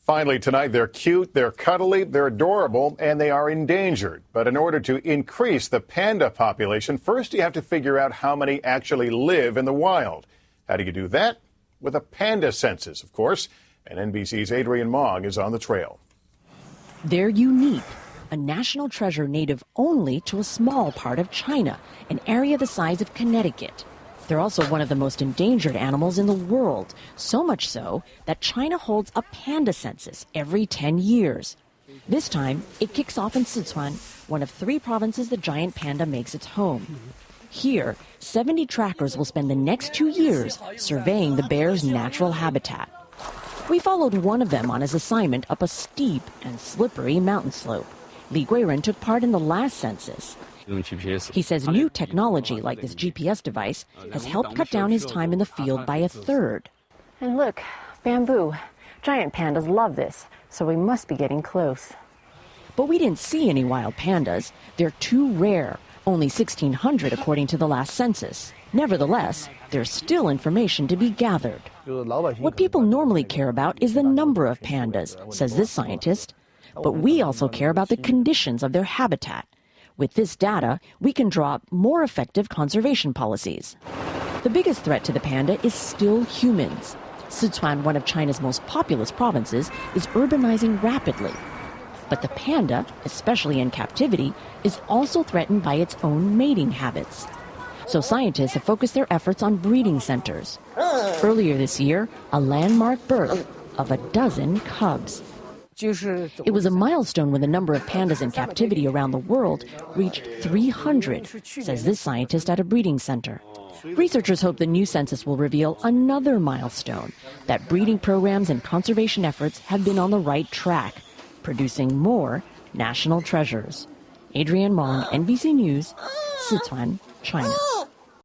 Finally, tonight, they're cute, they're cuddly, they're adorable, and they are endangered. But in order to increase the panda population, first you have to figure out how many actually live in the wild. How do you do that? With a panda census, of course. And NBC's Adrian Mong is on the trail. They're unique, a national treasure native only to a small part of China, an area the size of Connecticut. They're also one of the most endangered animals in the world, so much so that China holds a panda census every 10 years. This time, it kicks off in Sichuan, one of 3 provinces the giant panda makes its home. Here, 70 trackers will spend the next 2 years surveying the bear's natural habitat. We followed one of them on his assignment up a steep and slippery mountain slope. Li Guiren took part in the last census. He says new technology like this GPS device has helped cut down his time in the field by 1/3. And look, bamboo. Giant pandas love this, so we must be getting close. But we didn't see any wild pandas. They're too rare, only 1,600 according to the last census. Nevertheless, there's still information to be gathered. What people normally care about is the number of pandas, says this scientist. But we also care about the conditions of their habitat. With this data, we can draw up more effective conservation policies. The biggest threat to the panda is still humans. Sichuan, one of China's most populous provinces, is urbanizing rapidly. But the panda, especially in captivity, is also threatened by its own mating habits. So scientists have focused their efforts on breeding centers. Earlier this year, a landmark birth of 12 cubs. It was a milestone when the number of pandas in captivity around the world reached 300, says this scientist at a breeding center. Researchers hope the new census will reveal another milestone, that breeding programs and conservation efforts have been on the right track, producing more national treasures. Adrian Mong, NBC News, Sichuan, China.